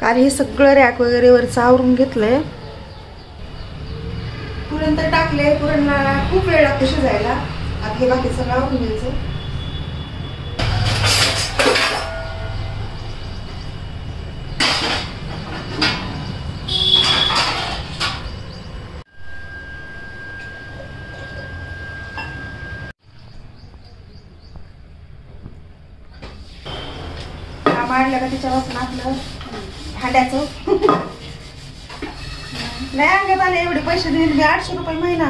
आणि हे सगळं रॅक वगैरे वरचं आवरून घेतलंय. पुरण तर टाकले, पुरणला खूप वेळ लागतो शिजायला. आता हे बाकी सगळं आवरून घ्यायचं. मांडलं का त्याच्यापासून आपलं भांड्याचं नाही अंगात आले. एवढे पैसे दिले मी 800 रुपये महिना.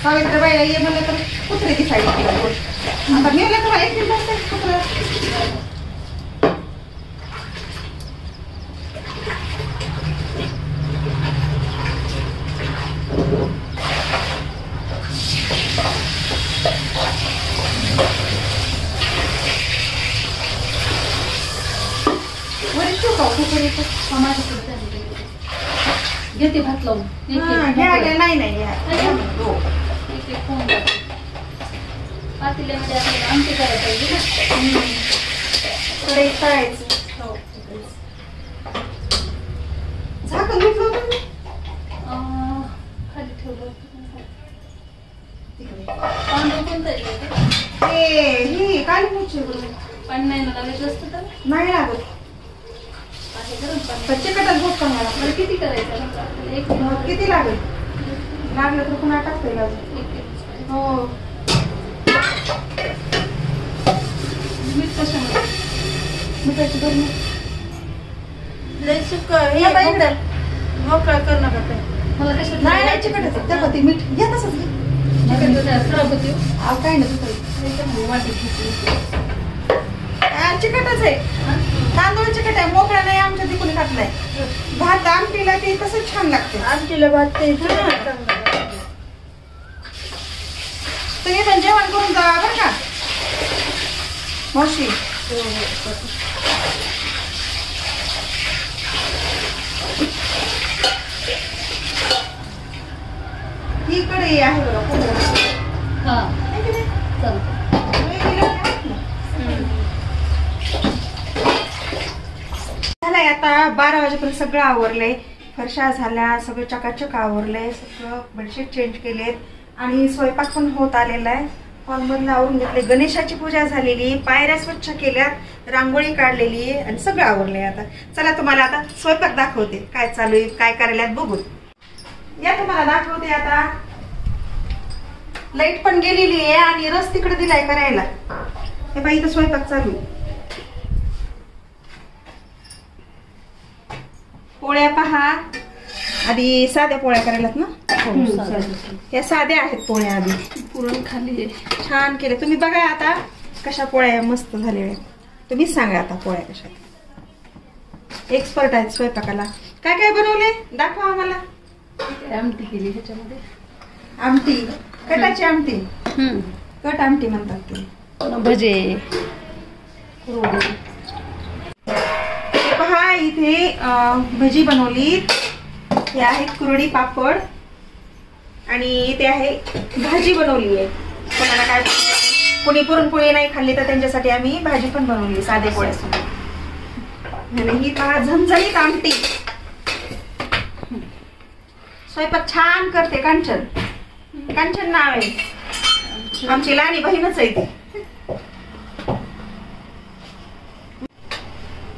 सावित्रीबाईला ये म्हणलं तर कुत्रे दिसायला आता गेलं तर एक दिवस कुत्र. घेते भात लावून नाही पातेल्यामध्ये आपल्याला आमटी करायला पाहिजे ना. कडे तळायचं. झाकण घेतलं होतं खाली ठेवलं. पांढरं कोणतं ही काळी मिरची पाणी नाही ना लागत जास्त तर नाही लागत. चिकटच बहुत कमी लागला. किती करायचं एक किती लागेल? लागलं तर पुन्हा टाकता येईल अजून. हो मीठ कशामध्ये? मिठाची भरणी लय सुकं मोकळा कर नका काय. मला कशात नाही चिकटच चपाती मीठ घ्या तसंच घे. खराब होती काय नाही वाटी चिकटच आहे. तांदूळ चिकट आहे, मोकळा नाही. आमच्या तिकडे टाकलाय. भात आमटीला ते तसंच छान लागते. आमटीला भात ते तुम्ही पण जेवण करून जा बरं का मावशी. ही कढई आहे बघा. हा चालतं. झालंय आता 12 वाजेपर्यंत सगळं आवरलंय. फरशा झाल्या, सगळं चकाचक आवरलंय. सगळं बेडशीट चेंज केलेत आणि स्वयंपाक पण होत आलेला आहे. हॉलमधलं आवरून घेतले. गणेशाची पूजा झालेली, पायऱ्या स्वच्छ केल्यात, रांगोळी काढलेली आणि सगळं आवरलंय. आता चला तुम्हाला आता स्वयंपाक दाखवते. काय चालू आहे, काय करायला बघू या. तुम्हाला दाखवते आता. लाईट पण गेलेली आहे आणि रस तिकडे दिलाय करायला. हे बाई इथं स्वयंपाक चालू आहे. पोळ्या पहा. आधी साध्या पोळ्या करायलात ना. या साध्या आहेत पोळ्या. आधी पुरण खाली छान केले. तुम्ही बघा आता कशा पोळ्या मस्त झालेल्या. तुम्हीच सांगा आता पोळ्या कशा. एक्सपर्ट आहेत स्वयंपाकाला. काय काय बनवले दाखवा आम्हाला. आमटी केली ह्याच्यामध्ये. आमटी कटाची आमटी. कट आमटी म्हणतात ते. भजे पहा इथे भजी बनवली. हे आहेत कुरडी पापड आणि इथे आहे भाजी बनवली आहे. कोणाला काय कोणी पुरणपोळी नाही खाल्ली तर त्यांच्यासाठी आम्ही भाजी पण बनवली साधे पोळ्यासोबत. आणि ही पहा झणझणीत आमटी. स्वयंपाक छान करते कांचन. कांचन नाव आहे. आमची लहानी बहीणच आहे ती.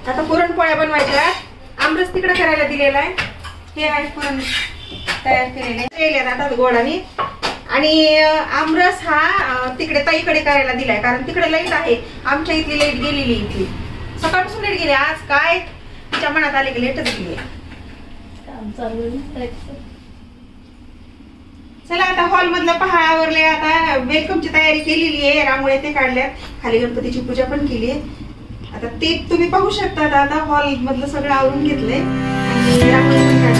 आता पुरणपोळ्या बनवायच्या. आमरस तिकडे करायला दिलेला आहे. हे आहे पुरण तयार केलेले आता गोडाने. आणि आमरस हा तिकडे ताईकडे करायला दिलाय कारण तिकडे लाईट आहे. आमच्या इथली लाईट गेलेली. इथली सकाळपासून लाईट गेली. आज काय तिच्या मनात आले की लाईटच गेली. चला आता हॉल मधलं पहा आवरले. आता वेलकमची तयारी केलेली आहे. रांगोळ्या ते काढल्यात. खाली गणपतीची पूजा पण केली आहे. आता ते तुम्ही पाहू शकता. आता हॉल मधलं सगळं आवरून घेतलंय आणि रांगोळी पण काढली.